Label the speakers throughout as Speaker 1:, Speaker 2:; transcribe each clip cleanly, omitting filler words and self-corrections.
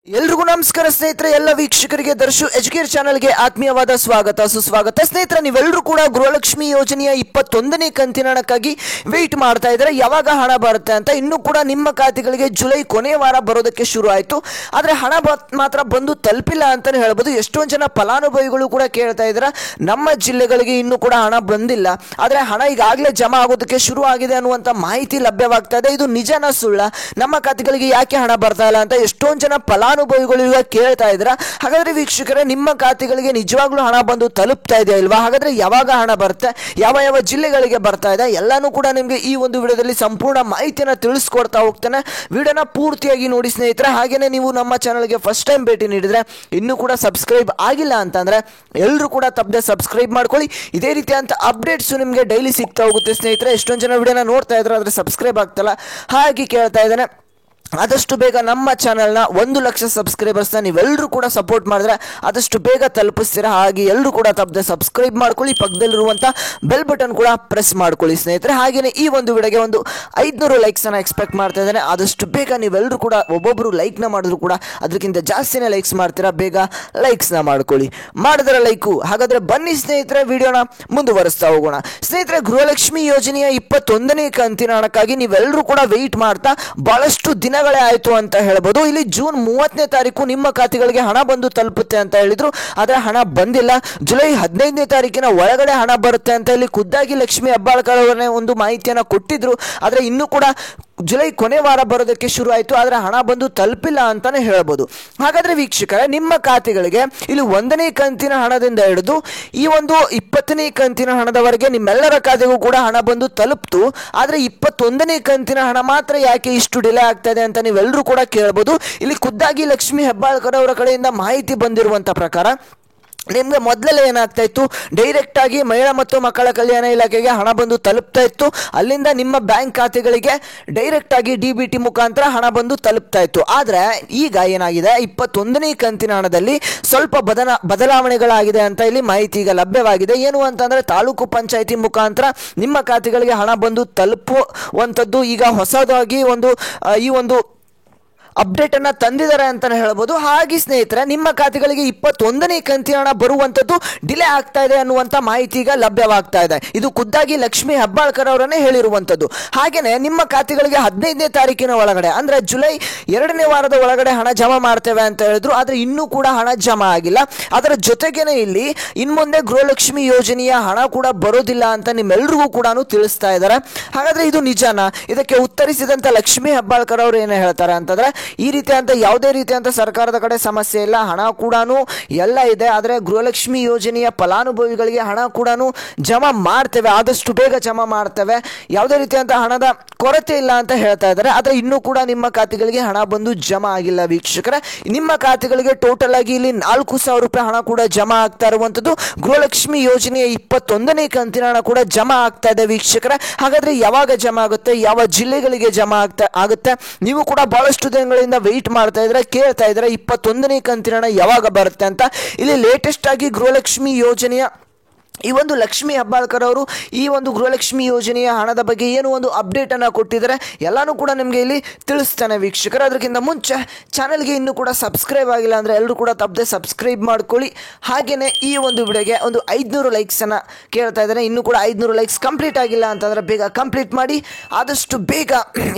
Speaker 1: ಎಲ್ರಿಗೂ ನಮಸ್ಕಾರ ಸ್ನೇಹಿತರೆ, ಎಲ್ಲ ವೀಕ್ಷಕರಿಗೆ ದರ್ಶು ಎಜುಕೇರ್ ಚಾನಲ್ಗೆ ಆತ್ಮೀಯವಾದ ಸ್ವಾಗತ ಸುಸ್ವಾಗತ. ಸ್ನೇಹಿತರೆ, ನೀವೆಲ್ಲರೂ ಕೂಡ ಗೃಹಲಕ್ಷ್ಮಿ ಯೋಜನೆಯ 21ನೇ ಕಂತಿನ ಹಣಕ್ಕಾಗಿ ವೆಯ್ಟ್ ಮಾಡ್ತಾ ಇದ್ದಾರೆ, ಯಾವಾಗ ಹಣ ಬರುತ್ತೆ ಅಂತ. ಇನ್ನೂ ಕೂಡ ನಿಮ್ಮ ಖಾತೆಗಳಿಗೆ ಜುಲೈ ಕೊನೆಯ ವಾರ ಬರೋದಕ್ಕೆ ಶುರು ಆಯಿತು, ಆದರೆ ಹಣ ಮಾತ್ರ ಬಂದು ತಲುಪಿಲ್ಲ ಅಂತಲೇ ಹೇಳ್ಬೋದು. ಎಷ್ಟೊಂದು ಜನ ಫಲಾನುಭವಿಗಳು ಕೂಡ ಕೇಳ್ತಾ ಇದ್ದಾರೆ, ನಮ್ಮ ಜಿಲ್ಲೆಗಳಿಗೆ ಇನ್ನೂ ಕೂಡ ಹಣ ಬಂದಿಲ್ಲ, ಆದರೆ ಹಣ ಈಗಾಗಲೇ ಜಮಾ ಆಗೋದಕ್ಕೆ ಶುರು ಆಗಿದೆ ಅನ್ನುವಂಥ ಮಾಹಿತಿ ಲಭ್ಯವಾಗ್ತಾ ಇದೆ. ಇದು ನಿಜನಾ ಸುಳ್ಳ? ನಮ್ಮ ಖಾತೆಗಳಿಗೆ ಯಾಕೆ ಹಣ ಬರ್ತಾ ಇಲ್ಲ ಅಂತ ಎಷ್ಟೊಂದು ಜನ ಫಲಾನುಭವಿಗಳು ಈಗ ಕೇಳ್ತಾ ಇದ್ರ. ಹಾಗಾದ್ರೆ ವೀಕ್ಷಕರೇ, ನಿಮ್ಮ ಖಾತೆಗಳಿಗೆ ನಿಜವಾಗ್ಲೂ ಹಣ ಬಂದು ತಲುಪ್ತಾ ಇದೆಯಾ ಇಲ್ವಾ? ಹಾಗಾದ್ರೆ ಯಾವಾಗ ಹಣ ಬರುತ್ತೆ, ಯಾವ ಯಾವ ಜಿಲ್ಲೆಗಳಿಗೆ ಬರ್ತಾ ಇದೆ, ಎಲ್ಲಾನು ಕೂಡ ನಿಮಗೆ ಈ ಒಂದು ವಿಡಿಯೋದಲ್ಲಿ ಸಂಪೂರ್ಣ ಮಾಹಿತಿಯನ್ನು ತಿಳಿಸ್ಕೊಡ್ತಾ ಹೋಗ್ತಾನೆ. ವಿಡಿಯೋನ ಪೂರ್ತಿಯಾಗಿ ನೋಡಿ ಸ್ನೇಹಿತರೆ. ಹಾಗೇನೆ ನೀವು ನಮ್ಮ ಚಾನಲ್ಗೆ ಫಸ್ಟ್ ಟೈಮ್ ಭೇಟಿ ನೀಡಿದ್ರೆ, ಇನ್ನೂ ಕೂಡ ಸಬ್ಸ್ಕ್ರೈಬ್ ಆಗಿಲ್ಲ ಅಂತಂದ್ರೆ ಎಲ್ಲರೂ ಕೂಡ ತಪ್ಪದೆ ಸಬ್ಸ್ಕ್ರೈಬ್ ಮಾಡ್ಕೊಳ್ಳಿ. ಇದೇ ರೀತಿಯಂತ ಅಪ್ಡೇಟ್ಸ್ ನಿಮಗೆ ಡೈಲಿ ಸಿಗ್ತಾ ಹೋಗುತ್ತೆ ಸ್ನೇಹಿತರೆ. ಎಷ್ಟೊಂದು ಜನ ವಿಡಿಯೋನ ನೋಡ್ತಾ ಇದ್ರೆ ಆದರೆ ಸಬ್ಸ್ಕ್ರೈಬ್ ಆಗ್ತಲ್ಲ, ಹಾಗೆ ಕೇಳ್ತಾ ಇದ್ದಾನೆ. ಆದಷ್ಟು ಬೇಗ ನಮ್ಮ ಚಾನಲ್ನ 1 ಲಕ್ಷ ಸಬ್ಸ್ಕ್ರೈಬರ್ಸ್ನ ನೀವೆಲ್ಲರೂ ಕೂಡ ಸಪೋರ್ಟ್ ಮಾಡಿದ್ರೆ ಆದಷ್ಟು ಬೇಗ ತಲುಪಿಸ್ತೀರಾ. ಹಾಗೆ ಎಲ್ಲರೂ ಕೂಡ ತಪ್ಪದೆ ಸಬ್ಸ್ಕ್ರೈಬ್ ಮಾಡ್ಕೊಳ್ಳಿ, ಪಕ್ಕದಲ್ಲಿರುವಂಥ ಬೆಲ್ ಬಟನ್ ಕೂಡ ಪ್ರೆಸ್ ಮಾಡ್ಕೊಳ್ಳಿ ಸ್ನೇಹಿತರೆ. ಹಾಗೆಯೇ ಈ ಒಂದು ವಿಡಿಯೋಗೆ ಒಂದು 500 ಲೈಕ್ಸನ್ನು ಎಕ್ಸ್ಪೆಕ್ಟ್ ಮಾಡ್ತಾ ಇದ್ದೇನೆ. ಆದಷ್ಟು ಬೇಗ ನೀವೆಲ್ಲರೂ ಕೂಡ ಒಬ್ಬೊಬ್ಬರು ಲೈಕ್ನ ಮಾಡಿದ್ರು ಕೂಡ ಅದಕ್ಕಿಂತ ಜಾಸ್ತಿನೇ ಲೈಕ್ಸ್ ಮಾಡ್ತೀರಾ, ಬೇಗ ಲೈಕ್ಸ್ನ ಮಾಡ್ಕೊಳ್ಳಿ. ಮಾಡಿದ್ರೆ ಲೈಕು. ಹಾಗಾದರೆ ಬನ್ನಿ ಸ್ನೇಹಿತರೆ, ವಿಡಿಯೋನ ಮುಂದುವರಿಸ್ತಾ ಹೋಗೋಣ. ಸ್ನೇಹಿತರೆ, ಗೃಹಲಕ್ಷ್ಮಿ ಯೋಜನೆಯ 21ನೇ ಕಂತಿನ ಹಣಕ್ಕಾಗಿ ನೀವೆಲ್ಲರೂ ಕೂಡ ವೆಯ್ಟ್ ಮಾಡ್ತಾ ಬಹಳಷ್ಟು ದಿನಗಳೇ ಆಯಿತು ಅಂತ ಹೇಳ್ಬೋದು. ಇಲ್ಲಿ ಜೂನ್ 30ನೇ ತಾರೀಕು ನಿಮ್ಮ ಖಾತೆಗಳಿಗೆ ಹಣ ಬಂದು ತಲುಪುತ್ತೆ ಅಂತ ಹೇಳಿದ್ರು, ಆದರೆ ಹಣ ಬಂದಿಲ್ಲ. ಜುಲೈ 15ನೇ ತಾರೀಕಿನ ಒಳಗಡೆ ಹಣ ಬರುತ್ತೆ ಅಂತ ಇಲ್ಲಿ ಖುದ್ದಾಗಿ ಲಕ್ಷ್ಮಿ ಹೆಬ್ಬಾಳ್ಕರ್ ಅವರೇ ಒಂದು ಮಾಹಿತಿಯನ್ನು ಕೊಟ್ಟಿದ್ರು. ಆದರೆ ಇನ್ನೂ ಕೂಡ ಜುಲೈ ಕೊನೆ ವಾರ ಬರೋದಕ್ಕೆ ಶುರು ಆಯಿತು, ಆದರೆ ಹಣ ಬಂದು ತಲುಪಿಲ್ಲ ಅಂತಾನೆ ಹೇಳ್ಬೋದು. ಹಾಗಾದ್ರೆ ವೀಕ್ಷಕರೇ, ನಿಮ್ಮ ಖಾತೆಗಳಿಗೆ ಇಲ್ಲಿ 1ನೇ ಕಂತಿನ ಹಣದಿಂದ ಹಿಡಿದು ಈ ಒಂದು 20ನೇ ಕಂತಿನ ಹಣದವರೆಗೆ ನಿಮ್ಮೆಲ್ಲರ ಖಾತೆಗೂ ಕೂಡ ಹಣ ಬಂದು ತಲುಪ್ತು. ಆದರೆ 21ನೇ ಕಂತಿನ ಹಣ ಮಾತ್ರ ಯಾಕೆ ಇಷ್ಟು ಡಿಲೇ ಆಗ್ತಾ ಇದೆ ಅಂತ ನೀವೆಲ್ಲರೂ ಕೂಡ ಕೇಳ್ಬೋದು. ಇಲ್ಲಿ ಖುದ್ದಾಗಿ ಲಕ್ಷ್ಮಿ ಹೆಬ್ಬಾಳ್ಕರ್ ಅವರ ಕಡೆಯಿಂದ ಮಾಹಿತಿ ಬಂದಿರುವಂಥ ಪ್ರಕಾರ ನಿಮಗೆ ಮೊದಲೇ ಏನಾಗ್ತಾ ಇತ್ತು, ಡೈರೆಕ್ಟ್ ಆಗಿ ಮಹಿಳಾ ಮತ್ತು ಮಕ್ಕಳ ಕಲ್ಯಾಣ ಇಲಾಖೆಗೆ ಹಣ ಬಂದು ತಲುಪ್ತಾ ಇತ್ತು. ಅಲ್ಲಿಂದ ನಿಮ್ಮ ಬ್ಯಾಂಕ್ ಖಾತೆಗಳಿಗೆ ಡೈರೆಕ್ಟ್ ಆಗಿ DBT ಮುಖಾಂತರ ಹಣ ಬಂದು ತಲುಪ್ತಾ ಇತ್ತು. ಆದರೆ ಈಗ ಏನಾಗಿದೆ, 21ನೇ ಕಂತಿನ ಹಣದಲ್ಲಿ ಸ್ವಲ್ಪ ಬದಲಾವಣೆಗಳಾಗಿದೆ ಅಂತ ಇಲ್ಲಿ ಮಾಹಿತಿ ಈಗ ಲಭ್ಯವಾಗಿದೆ. ಏನು ಅಂತಂದರೆ, ತಾಲೂಕು ಪಂಚಾಯಿತಿ ಮುಖಾಂತರ ನಿಮ್ಮ ಖಾತೆಗಳಿಗೆ ಹಣ ಬಂದು ತಲುಪುವಂಥದ್ದು ಈಗ ಹೊಸದಾಗಿ ಈ ಒಂದು ಅಪ್ಡೇಟ್ ಅನ್ನ ತಂದಿದ್ದಾರೆ ಅಂತಾನೆ ಹೇಳ್ಬೋದು. ಹಾಗೆ ಸ್ನೇಹಿತರೆ, ನಿಮ್ಮ ಖಾತೆಗಳಿಗೆ 21ನೇ ಕಂತಿನ ಹಣ ಬರುವಂಥದ್ದು ಡಿಲೇ ಆಗ್ತಾ ಇದೆ ಅನ್ನುವಂಥ ಮಾಹಿತಿ ಈಗ ಲಭ್ಯವಾಗ್ತಾ ಇದೆ. ಇದು ಖುದ್ದಾಗಿ ಲಕ್ಷ್ಮಿ ಹೆಬ್ಬಾಳ್ಕರ್ ಅವರನ್ನೇ ಹೇಳಿರುವಂಥದ್ದು. ಹಾಗೇನೆ ನಿಮ್ಮ ಖಾತೆಗಳಿಗೆ 15ನೇ ತಾರೀಕಿನ ಒಳಗಡೆ ಅಂದ್ರೆ ಜುಲೈ 2ನೇ ವಾರದ ಒಳಗಡೆ ಹಣ ಜಮಾ ಮಾಡ್ತೇವೆ ಅಂತ ಹೇಳಿದ್ರು, ಆದರೆ ಇನ್ನೂ ಕೂಡ ಹಣ ಜಮಾ ಆಗಿಲ್ಲ. ಅದರ ಜೊತೆಗೇನೆ ಇಲ್ಲಿ ಇನ್ಮುಂದೆ ಗೃಹಲಕ್ಷ್ಮಿ ಯೋಜನೆಯ ಹಣ ಕೂಡ ಬರೋದಿಲ್ಲ ಅಂತ ನಿಮ್ಮೆಲ್ರಿಗೂ ಕೂಡ ತಿಳಿಸ್ತಾ ಇದ್ದಾರೆ. ಹಾಗಾದ್ರೆ ಇದು ನಿಜಾನಾ? ಇದಕ್ಕೆ ಉತ್ತರಿಸಿದಂತ ಲಕ್ಷ್ಮಿ ಹೆಬ್ಬಾಳ್ಕರ್ ಅವರು ಏನು ಹೇಳ್ತಾರೆ ಅಂತಂದ್ರೆ, ಈ ರೀತಿಯಂತ ಯಾವುದೇ ರೀತಿಯಂತ ಸರ್ಕಾರದ ಕಡೆ ಸಮಸ್ಯೆ ಇಲ್ಲ, ಹಣ ಕೂಡ ಎಲ್ಲ ಇದೆ. ಆದರೆ ಗೃಹಲಕ್ಷ್ಮಿ ಯೋಜನೆಯ ಫಲಾನುಭವಿಗಳಿಗೆ ಹಣ ಕೂಡ ಜಮಾ ಮಾಡ್ತೇವೆ, ಆದಷ್ಟು ಬೇಗ ಜಮಾ ಮಾಡ್ತೇವೆ, ಯಾವುದೇ ರೀತಿಯಂತ ಹಣದ ಕೊರತೆ ಇಲ್ಲ ಅಂತ ಹೇಳ್ತಾ ಇದ್ದಾರೆ. ಆದರೆ ಇನ್ನೂ ಕೂಡ ನಿಮ್ಮ ಖಾತೆಗಳಿಗೆ ಹಣ ಬಂದು ಜಮಾ ಆಗಿಲ್ಲ ವೀಕ್ಷಕರೇ. ನಿಮ್ಮ ಖಾತೆಗಳಿಗೆ ಟೋಟಲ್ ಆಗಿ ಇಲ್ಲಿ 4,000 ರೂಪಾಯಿ ಹಣ ಕೂಡ ಜಮಾ ಆಗ್ತಾ ಇರುವಂಥದ್ದು. ಗೃಹಲಕ್ಷ್ಮಿ ಯೋಜನೆಯ 21ನೇ ಕಂತಿನ ಹಣ ಕೂಡ ಜಮಾ ಆಗ್ತಾ ಇದೆ ವೀಕ್ಷಕರೇ. ಹಾಗಾದ್ರೆ ಯಾವಾಗ ಜಮಾ ಆಗುತ್ತೆ, ಯಾವ ಜಿಲ್ಲೆಗಳಿಗೆ ಜಮಾ ಆಗುತ್ತೆ? ನೀವು ಕೂಡ ಬಹಳಷ್ಟು ದಿನಗಳಿಂದ ವೆಯ್ಟ್ ಮಾಡ್ತಾ ಇದ್ರೆ, ಕೇಳ್ತಾ ಇದ್ರೆ 21ನೇ ಕಂತಿನ ಹಣ ಯಾವಾಗ ಬರುತ್ತೆ ಅಂತ. ಇಲ್ಲಿ ಲೇಟೆಸ್ಟ್ ಆಗಿ ಗೃಹಲಕ್ಷ್ಮಿ ಯೋಜನೆಯ ಈ ಒಂದು ಲಕ್ಷ್ಮಿ ಹೆಬ್ಬಾಳ್ಕರ್ ಅವರು ಈ ಒಂದು ಗೃಹಲಕ್ಷ್ಮಿ ಯೋಜನೆಯ ಹಣದ ಬಗ್ಗೆ ಏನು ಒಂದು ಅಪ್ಡೇಟ್ ಅನ್ನು ಕೊಟ್ಟಿದ್ದಾರೆ, ಎಲ್ಲಾನು ಕೂಡ ನಿಮಗೆ ಇಲ್ಲಿ ತಿಳಿಸ್ತಾನೆ ವೀಕ್ಷಕರು. ಅದಕ್ಕಿಂತ ಮುಂಚೆ ಚಾನಲ್ಗೆ ಇನ್ನೂ ಕೂಡ ಸಬ್ಸ್ಕ್ರೈಬ್ ಆಗಿಲ್ಲ ಅಂದರೆ ಎಲ್ಲರೂ ಕೂಡ ತಪ್ಪದೆ ಸಬ್ಸ್ಕ್ರೈಬ್ ಮಾಡ್ಕೊಳ್ಳಿ. ಹಾಗೆಯೇ ಈ ಒಂದು ವಿಡಿಯೋಗೆ ಒಂದು 500 ಲೈಕ್ಸನ್ನು ಕೇಳ್ತಾ ಇದ್ದಾರೆ. ಇನ್ನೂ ಕೂಡ 500 ಲೈಕ್ಸ್ ಕಂಪ್ಲೀಟ್ ಆಗಿಲ್ಲ ಅಂತಂದರೆ ಬೇಗ ಕಂಪ್ಲೀಟ್ ಮಾಡಿ, ಆದಷ್ಟು ಬೇಗ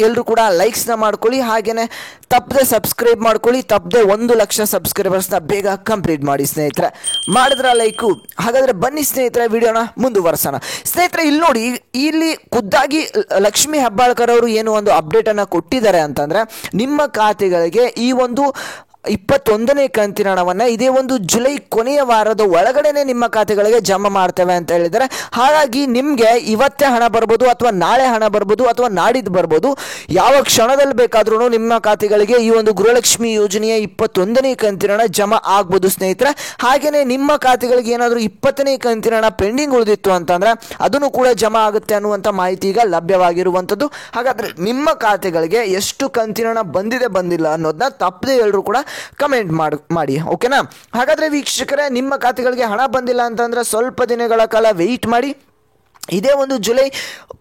Speaker 1: ಎಲ್ಲರೂ ಕೂಡ ಲೈಕ್ಸ್ನ ಮಾಡ್ಕೊಳ್ಳಿ. ಹಾಗೆಯೇ ತಪ್ಪದೆ ಸಬ್ಸ್ಕ್ರೈಬ್ ಮಾಡ್ಕೊಳ್ಳಿ, ತಪ್ಪದೆ 1 ಲಕ್ಷ ಸಬ್ಸ್ಕ್ರೈಬರ್ಸ್ನ ಬೇಗ ಕಂಪ್ಲೀಟ್ ಮಾಡಿ ಸ್ನೇಹಿತರೆ. ಮಾಡಿದ್ರ ಲೈಕು. ಹಾಗಾದರೆ ಬನ್ನಿ ಸ್ನೇಹಿತರೆ, ವಿಡಿಯೋನ ಮುಂದುವರ್ಸೋಣ. ಸ್ನೇಹಿತರೆ, ಇಲ್ಲಿ ನೋಡಿ, ಇಲ್ಲಿ ಖುದ್ದಾಗಿ ಲಕ್ಷ್ಮಿ ಹೆಬ್ಬಾಳ್ಕರ್ ಅವರು ಏನು ಒಂದು ಅಪ್ಡೇಟ್ ಅನ್ನ ಕೊಟ್ಟಿದ್ದಾರೆ ಅಂತಂದ್ರೆ, ನಿಮ್ಮ ಖಾತೆಗಳಿಗೆ ಈ ಒಂದು 21ನೇ ಕಂತಿನ ಹಣವನ್ನು ಇದೇ ಒಂದು ಜುಲೈ ಕೊನೆಯ ವಾರದ ಒಳಗಡೆನೆ ನಿಮ್ಮ ಖಾತೆಗಳಿಗೆ ಜಮಾ ಮಾಡ್ತೇವೆ ಅಂತ ಹೇಳಿದ್ದಾರೆ. ಹಾಗಾಗಿ ನಿಮಗೆ ಇವತ್ತೇ ಹಣ ಬರ್ಬೋದು, ಅಥವಾ ನಾಳೆ ಹಣ ಬರ್ಬೋದು, ಅಥವಾ ನಾಡಿದ್ದು ಬರ್ಬೋದು. ಯಾವ ಕ್ಷಣದಲ್ಲಿ ಬೇಕಾದ್ರೂ ನಿಮ್ಮ ಖಾತೆಗಳಿಗೆ ಈ ಒಂದು ಗೃಹಲಕ್ಷ್ಮಿ ಯೋಜನೆಯ 21ನೇ ಕಂತಿನ ಹಣ ಜಮಾ ಆಗ್ಬೋದು ಸ್ನೇಹಿತರೆ. ಹಾಗೆಯೇ ನಿಮ್ಮ ಖಾತೆಗಳಿಗೆ ಏನಾದರೂ 20ನೇ ಕಂತಿನ ಹಣ ಪೆಂಡಿಂಗ್ ಉಳಿದಿತ್ತು ಅಂತಂದ್ರೆ ಅದನ್ನು ಕೂಡ ಜಮಾ ಆಗುತ್ತೆ ಅನ್ನುವಂಥ ಮಾಹಿತಿ ಈಗ ಲಭ್ಯವಾಗಿರುವಂಥದ್ದು. ಹಾಗಾದ್ರೆ ನಿಮ್ಮ ಖಾತೆಗಳಿಗೆ ಎಷ್ಟು ಕಂತಿನ ಹಣ ಬಂದಿಲ್ಲ ಅನ್ನೋದನ್ನ ತಪ್ಪದೆ ಎಲ್ಲರೂ ಕೂಡ ಕಮೆಂಟ್ ಮಾಡಿ, ಓಕೆನಾ? ಹಾಗಾದ್ರೆ ವೀಕ್ಷಕರೇ, ನಿಮ್ಮ ಖಾತೆಗಳಿಗೆ ಹಣ ಬಂದಿಲ್ಲ ಅಂತಂದ್ರೆ ಸ್ವಲ್ಪ ದಿನಗಳ ಕಾಲ ವೆಯ್ಟ್ ಮಾಡಿ. ಇದೇ ಒಂದು ಜುಲೈ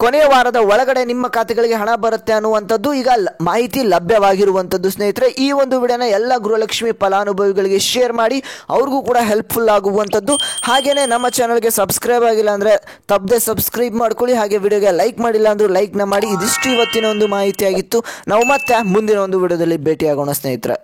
Speaker 1: ಕೊನೆಯ ವಾರದ ಒಳಗಡೆ ನಿಮ್ಮ ಖಾತೆಗಳಿಗೆ ಹಣ ಬರುತ್ತೆ ಅನ್ನುವಂಥದ್ದು ಈಗ ಮಾಹಿತಿ ಲಭ್ಯವಾಗಿರುವಂಥದ್ದು. ಸ್ನೇಹಿತರೆ, ಈ ಒಂದು ವಿಡಿಯೋನ ಎಲ್ಲ ಗೃಹಲಕ್ಷ್ಮಿ ಫಲಾನುಭವಿಗಳಿಗೆ ಶೇರ್ ಮಾಡಿ, ಅವ್ರಿಗೂ ಕೂಡ ಹೆಲ್ಪ್ಫುಲ್ ಆಗುವಂಥದ್ದು. ಹಾಗೆಯೇ ನಮ್ಮ ಚಾನಲ್ಗೆ ಸಬ್ಸ್ಕ್ರೈಬ್ ಆಗಿಲ್ಲ ಅಂದರೆ ತಪ್ಪದೆ ಸಬ್ಸ್ಕ್ರೈಬ್ ಮಾಡ್ಕೊಳ್ಳಿ. ಹಾಗೆ ವಿಡಿಯೋಗೆ ಲೈಕ್ ಮಾಡಿಲ್ಲ ಅಂದರೂ ಲೈಕ್ನ ಮಾಡಿ. ಇದಿಷ್ಟು ಇವತ್ತಿನ ಒಂದು ಮಾಹಿತಿ ಆಗಿತ್ತು. ನಾವು ಮತ್ತೆ ಮುಂದಿನ ಒಂದು ವಿಡಿಯೋದಲ್ಲಿ ಭೇಟಿಯಾಗೋಣ ಸ್ನೇಹಿತರೆ.